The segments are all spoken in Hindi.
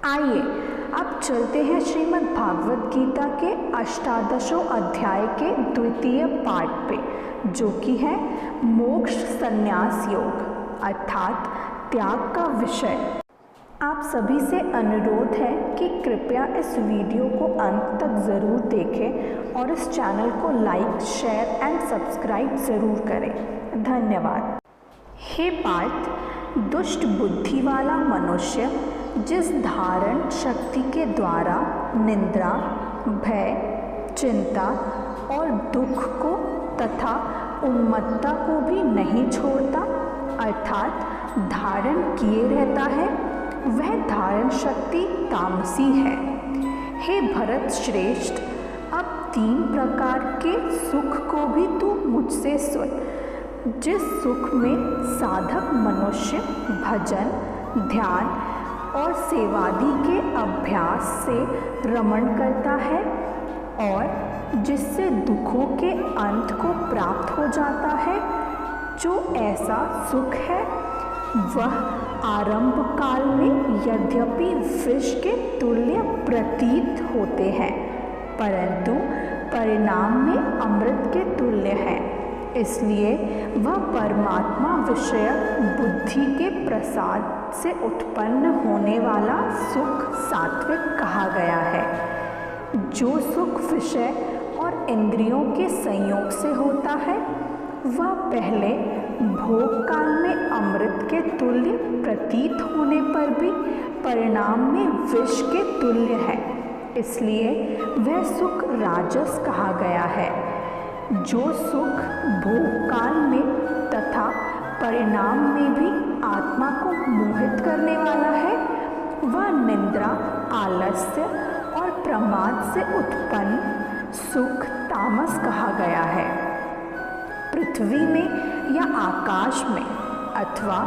आइए अब चलते हैं श्रीमद् भागवत गीता के अष्टादशों अध्याय के द्वितीय पाठ पे, जो कि है मोक्ष संन्यास योग अर्थात त्याग का विषय। आप सभी से अनुरोध है कि कृपया इस वीडियो को अंत तक ज़रूर देखें और इस चैनल को लाइक, शेयर एंड सब्सक्राइब ज़रूर करें। धन्यवाद। हे पार्थ, दुष्ट बुद्धि वाला मनुष्य जिस धारण शक्ति के द्वारा निंद्रा, भय, चिंता और दुख को तथा उन्मत्तता को भी नहीं छोड़ता अर्थात धारण किए रहता है, वह धारण शक्ति तामसी है। हे भरत श्रेष्ठ, अब 3 प्रकार के सुख को भी तू मुझसे सुन। जिस सुख में साधक मनुष्य भजन, ध्यान और सेवादि के अभ्यास से रमण करता है और जिससे दुखों के अंत को प्राप्त हो जाता है, जो ऐसा सुख है वह आरंभ काल में यद्यपि विष के तुल्य प्रतीत होते हैं, परंतु परिणाम में अमृत के तुल्य है। इसलिए वह परमात्मा विषयक बुद्धि के प्रसाद से उत्पन्न होने वाला सुख सात्विक कहा गया है। जो सुख विषय और इंद्रियों के संयोग से होता है, वह पहले भोग काल में अमृत के तुल्य प्रतीत होने पर भी परिणाम में विष के तुल्य है। इसलिए वह सुख राजस कहा गया है। जो सुख भोग काल में तथा परिणाम में भी आत्मा को मोहित करने वाला है, वह निंद्रा, आलस्य और प्रमाद से उत्पन्न सुख तामस कहा गया है। पृथ्वी में या आकाश में अथवा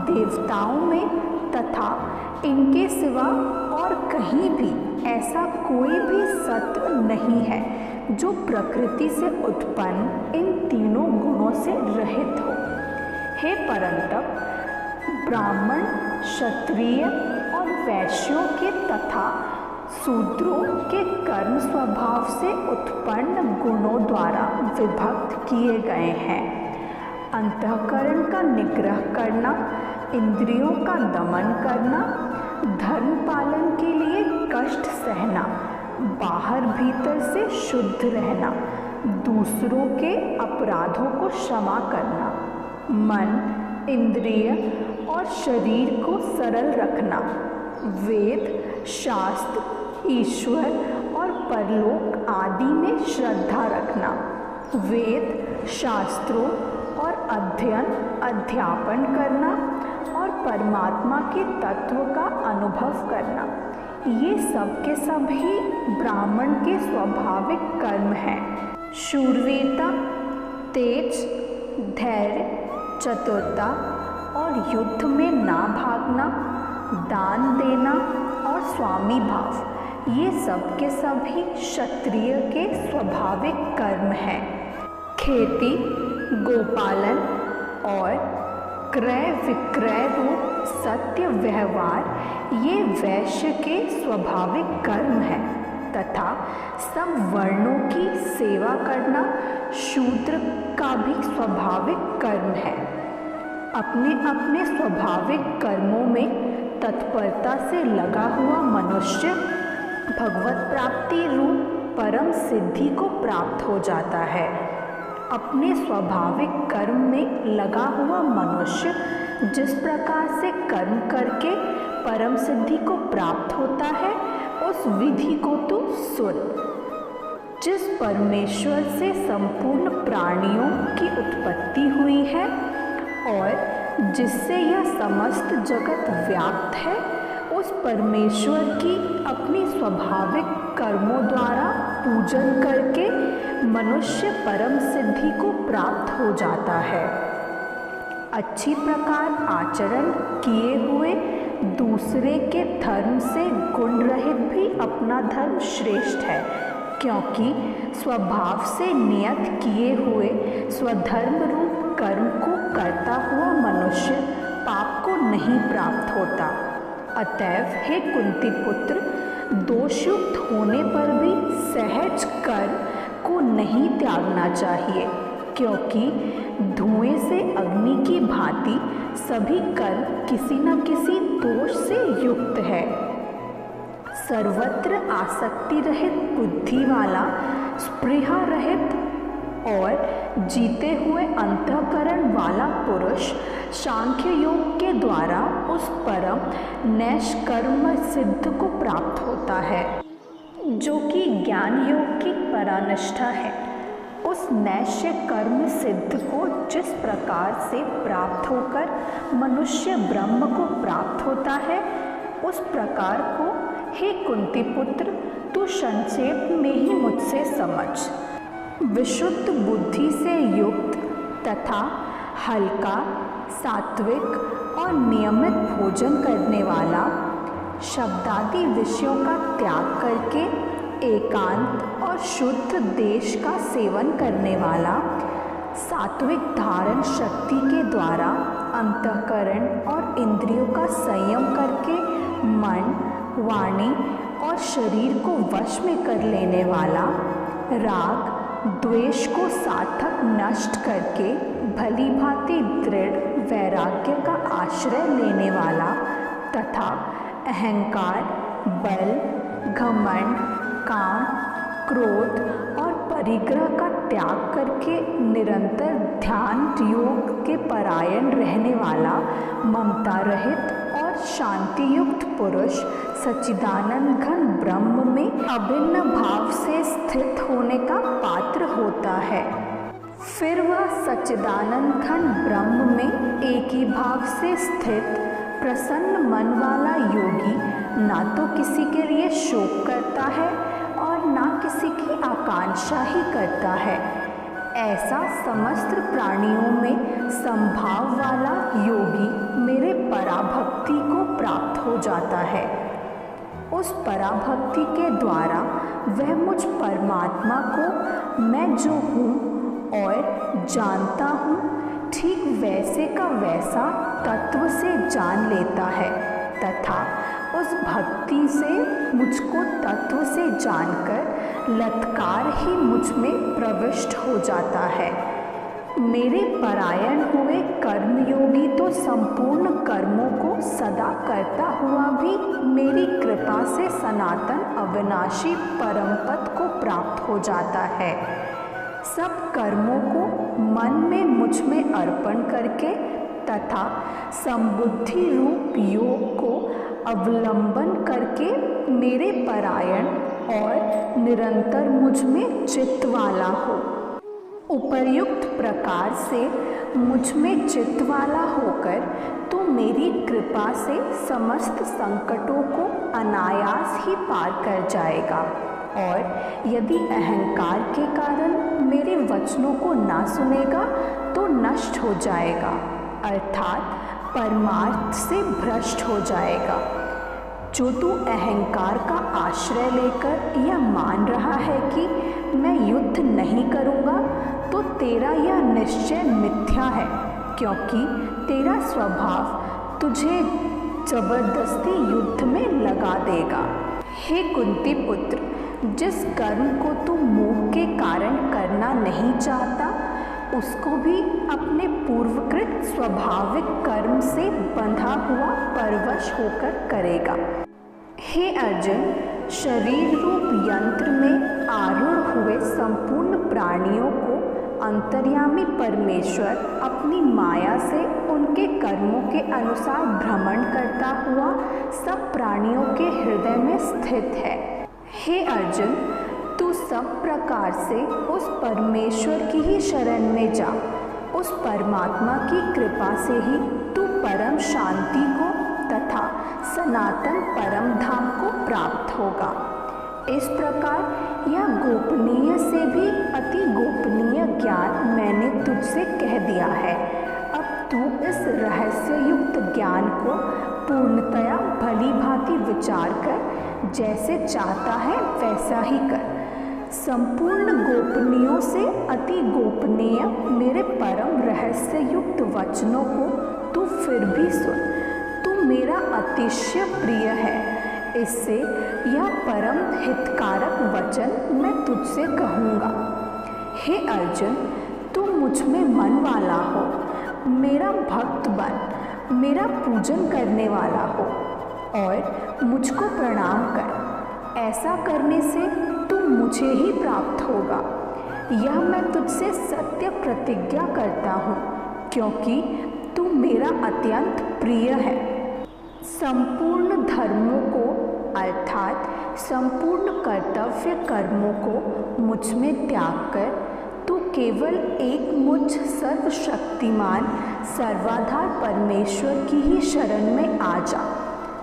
देवताओं में तथा इनके सिवा और कहीं भी ऐसा कोई भी सत्व नहीं है जो प्रकृति से उत्पन्न इन तीनों गुणों से रहित हो। हे परंतप, ब्राह्मण, क्षत्रिय और वैश्यों के तथा शूद्रों के कर्म स्वभाव से उत्पन्न गुणों द्वारा विभक्त किए गए हैं। अंतःकरण का निग्रह करना, इंद्रियों का दमन करना, धर्म पालन के लिए कष्ट सहना, बाहर भीतर से शुद्ध रहना, दूसरों के अपराधों को क्षमा करना, मन, इंद्रिय और शरीर को सरल रखना, वेद, शास्त्र, ईश्वर और परलोक आदि में श्रद्धा रखना, वेद शास्त्रों और अध्ययन अध्यापन करना और परमात्मा के तत्व का अनुभव करना, ये सब के सब ही ब्राह्मण के स्वाभाविक कर्म हैं। शूरवीरता, तेज, धैर्य, चतुरता और युद्ध में ना भागना, दान देना और स्वामी भाव, ये सब के सब ही क्षत्रिय के स्वाभाविक कर्म हैं। खेती, गोपालन और क्रय विक्रय रूप सत्य व्यवहार ये वैश्य के स्वाभाविक कर्म है तथा सब वर्णों की सेवा करना शूद्र का भी स्वाभाविक कर्म है। अपने अपने स्वाभाविक कर्मों में तत्परता से लगा हुआ मनुष्य भगवत प्राप्ति रूप परम सिद्धि को प्राप्त हो जाता है। अपने स्वाभाविक कर्म में लगा हुआ मनुष्य जिस प्रकार से कर्म करके परम सिद्धि को प्राप्त होता है, उस विधि को तू सुन। जिस परमेश्वर से संपूर्ण प्राणियों की उत्पत्ति हुई है और जिससे यह समस्त जगत व्याप्त है, उस परमेश्वर की अपनी स्वाभाविक कर्मों द्वारा पूजन करके मनुष्य परम सिद्धि को प्राप्त हो जाता है। अच्छी प्रकार आचरण किए हुए दूसरे के धर्म से गुण रहित भी अपना धर्म श्रेष्ठ है, क्योंकि स्वभाव से नियत किए हुए स्वधर्म रूप कर्म को करता हुआ मनुष्य पाप को नहीं प्राप्त होता। अतएव हे कुंती पुत्र, दोषयुक्त होने पर भी सहज कर्म को नहीं त्यागना चाहिए, क्योंकि धुएं से अग्नि की भांति सभी कर्म किसी न किसी दोष से युक्त है। सर्वत्र आसक्ति रहित बुद्धि वाला, स्पृहा रहित और जीते हुए अंतःकरण वाला पुरुष सांख्य योग के द्वारा उस परम नैष्कर्म सिद्ध को प्राप्त होता है, जो कि ज्ञान योग की परानिष्ठा है। उस नैष्य कर्म सिद्ध को जिस प्रकार से प्राप्त होकर मनुष्य ब्रह्म को प्राप्त होता है, उस प्रकार को हे कुंती पुत्र, तू संक्षेप में ही मुझसे समझ। विशुद्ध बुद्धि से युक्त तथा हल्का, सात्विक और नियमित भोजन करने वाला, शब्दादि विषयों का त्याग करके एकांत और शुद्ध देश का सेवन करने वाला, सात्विक धारण शक्ति के द्वारा अंतःकरण और इंद्रियों का संयम करके मन, वाणी और शरीर को वश में कर लेने वाला, राग द्वेष को सार्थक नष्ट करके भली भांति दृढ़ वैराग्य का आश्रय लेने वाला तथा अहंकार, बल, घमंड, काम, क्रोध और परिग्रह का त्याग करके निरंतर ध्यान योग के परायण रहने वाला, ममता रहित और शांति युक्त पुरुष सच्चिदानंद घन ब्रह्म में अभिन्न भाव से स्थित होने का पात्र होता है। फिर वह सच्चिदानंद घन ब्रह्म में एक ही भाव से स्थित प्रसन्न मन वाला योगी ना तो किसी के लिए शोक करता है और ना किसी की आकांक्षा ही करता है। ऐसा समस्त प्राणियों में संभाव वाला योगी मेरे पराभक्ति को प्राप्त हो जाता है। उस पराभक्ति के द्वारा वह मुझ परमात्मा को मैं जो हूँ और जानता हूँ, ठीक वैसे का वैसा तत्व से जान लेता है तथा उस भक्ति से मुझको तत्व से जानकर लत्कार ही मुझ में प्रविष्ट हो जाता है। मेरे परायण हुए कर्मयोगी तो संपूर्ण कर्मों को सदा करता हुआ भी मेरी कृपा से सनातन अविनाशी परम पद को प्राप्त हो जाता है। सब कर्मों को मन में मुझ में अर्पण करके तथा संबुद्धि रूप योग को अवलंबन करके मेरे परायण और निरंतर मुझ में चित्त वाला हो। उपर्युक्त प्रकार से मुझ में चित्त वाला होकर तो मेरी कृपा से समस्त संकटों को अनायास ही पार कर जाएगा और यदि अहंकार के कारण मेरे वचनों को ना सुनेगा तो नष्ट हो जाएगा, अर्थात परमार्थ से भ्रष्ट हो जाएगा। जो तू अहंकार का आश्रय लेकर यह मान रहा है कि मैं युद्ध नहीं करूँगा, तो तेरा यह निश्चय मिथ्या है, क्योंकि तेरा स्वभाव तुझे जबरदस्ती युद्ध में लगा देगा। हे कुंती पुत्र, जिस कर्म को तू मोह के कारण करना नहीं चाहता, उसको भी अपने पूर्वकृत स्वाभाविक कर्म से बंधा हुआ परवश होकर करेगा। हे अर्जुन, शरीर रूप यंत्र में आरूढ़ हुए संपूर्ण प्राणियों को अंतर्यामी परमेश्वर अपनी माया से उनके कर्मों के अनुसार भ्रमण करता हुआ सब प्राणियों के हृदय में स्थित है। हे अर्जुन, तू सब प्रकार से उस परमेश्वर की ही शरण में जा। उस परमात्मा की कृपा से ही तू परम शांति को तथा सनातन परम धाम को प्राप्त होगा। इस प्रकार यह गोपनीय से भी अति गोपनीय ज्ञान मैंने तुझसे कह दिया है। अब तू इस रहस्य युक्त ज्ञान को पूर्णतया भली भांति विचार कर जैसे चाहता है वैसा ही कर। संपूर्ण गोपनीयों से अति गोपनीय मेरे परम रहस्य युक्त वचनों को तू फिर भी सुन। तू मेरा अतिशय प्रिय है। इससे यह परम हितकारक वचन मैं तुझसे कहूँगा। हे अर्जुन, तू मुझ में मन वाला हो, मेरा भक्त बन, मेरा पूजन करने वाला हो और मुझको प्रणाम कर। ऐसा करने से तू मुझे ही प्राप्त होगा। यह मैं तुझसे सत्य प्रतिज्ञा करता हूँ, क्योंकि तू मेरा अत्यंत प्रिय है। संपूर्ण धर्मों को अर्थात संपूर्ण कर्तव्य कर्मों को मुझ में त्याग कर तू केवल एक मुझ सर्वशक्तिमान सर्वाधार परमेश्वर की ही शरण में आ जा।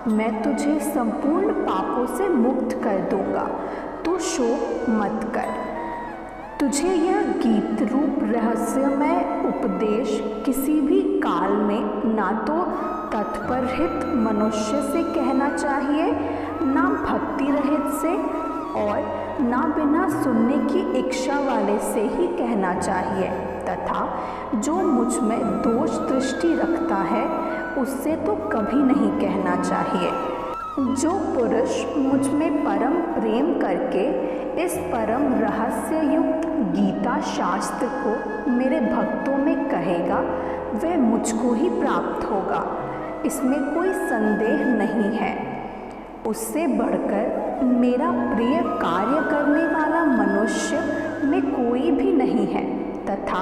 मैं तुझे संपूर्ण पापों से मुक्त कर दूंगा। तू शोक मत कर। तुझे यह गीत रूप रहस्यमय उपदेश किसी भी काल में ना तो तत्परहित मनुष्य से कहना चाहिए, ना भक्ति रहित से, और ना बिना सुनने की इच्छा वाले से ही कहना चाहिए, तथा जो मुझ में दोष दृष्टि रखता है उससे तो कभी नहीं कहना चाहिए। जो पुरुष मुझ में परम प्रेम करके इस परम रहस्य युक्त गीता शास्त्र को मेरे भक्तों में कहेगा, वह मुझको ही प्राप्त होगा। इसमें कोई संदेह नहीं है। उससे बढ़कर मेरा प्रिय कार्य करने वाला मनुष्य में कोई भी नहीं है, तथा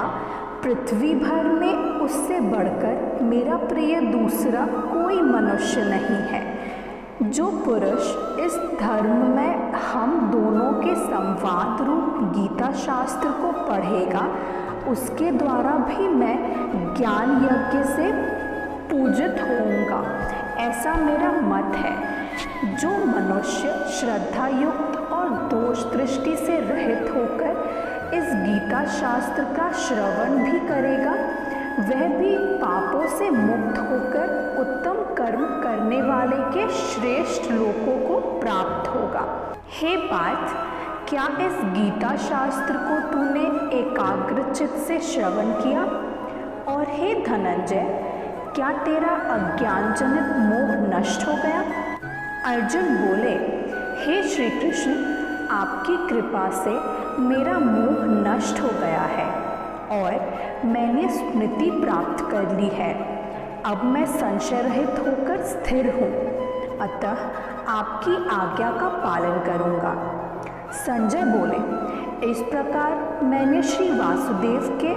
पृथ्वी भर में उससे बढ़कर मेरा प्रिय दूसरा कोई मनुष्य नहीं है। जो पुरुष इस धर्म में हम दोनों के संवाद रूप गीता शास्त्र को पढ़ेगा, उसके द्वारा भी मैं ज्ञान यज्ञ से पूजित होऊंगा, ऐसा मेरा मत है। जो मनुष्य श्रद्धा युक्त और दोष दृष्टि से रहित होकर इस गीता शास्त्र का श्रवण भी करेगा, वह भी पापों से मुक्त होकर उत्तम कर्म करने वाले के श्रेष्ठ लोकों को प्राप्त होगा। हे पार्थ, क्या इस गीता शास्त्र को तूने एकाग्रचित से श्रवण किया? और हे धनंजय, क्या तेरा अज्ञानजनित मोह नष्ट हो गया? अर्जुन बोले, हे श्री कृष्ण, आपकी कृपा से मेरा मोह नष्ट हो गया है और मैंने स्मृति प्राप्त कर ली है। अब मैं संशय रहित होकर स्थिर हूँ, अतः आपकी आज्ञा का पालन करूँगा। संजय बोले, इस प्रकार मैंने श्री वासुदेव के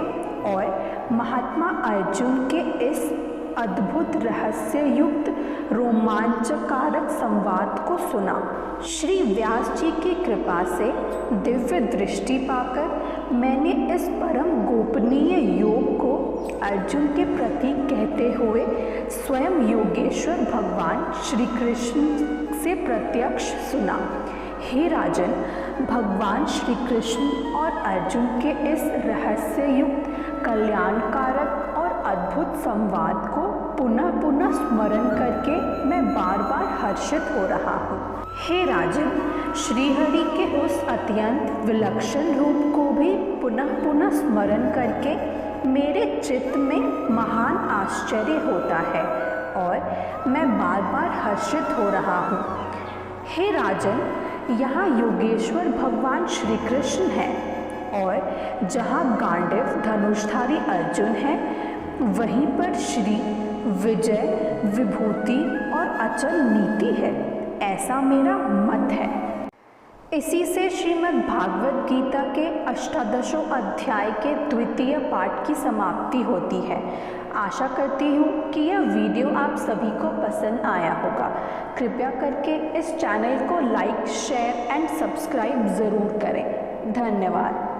और महात्मा अर्जुन के इस अद्भुत रहस्य युक्त रोमांचकारक संवाद को सुना। श्री व्यास जी की कृपा से दिव्य दृष्टि पाकर मैंने इस परम गोपनीय योग को अर्जुन के प्रति कहते हुए स्वयं योगेश्वर भगवान श्री कृष्ण से प्रत्यक्ष सुना। हे राजन, भगवान श्री कृष्ण और अर्जुन के इस रहस्य युक्त कल्याणकारक और अद्भुत संवाद को पुनः पुनः स्मरण करके मैं बार बार हर्षित हो रहा हूँ। हे राजन, श्रीहरि के उस अत्यंत विलक्षण रूप को भी पुनः पुनः स्मरण करके मेरे चित्त में महान आश्चर्य होता है और मैं बार बार हर्षित हो रहा हूँ। हे राजन, यहाँ योगेश्वर भगवान श्री कृष्ण है और जहाँ गांडीव धनुषधारी अर्जुन है, वहीं पर श्री विजय विभूति और अचल नीति है, ऐसा मेरा मत है। इसी से श्रीमद् भागवत गीता के अष्टादशों अध्याय के द्वितीय पाठ की समाप्ति होती है। आशा करती हूँ कि यह वीडियो आप सभी को पसंद आया होगा। कृपया करके इस चैनल को लाइक, शेयर एंड सब्सक्राइब ज़रूर करें। धन्यवाद।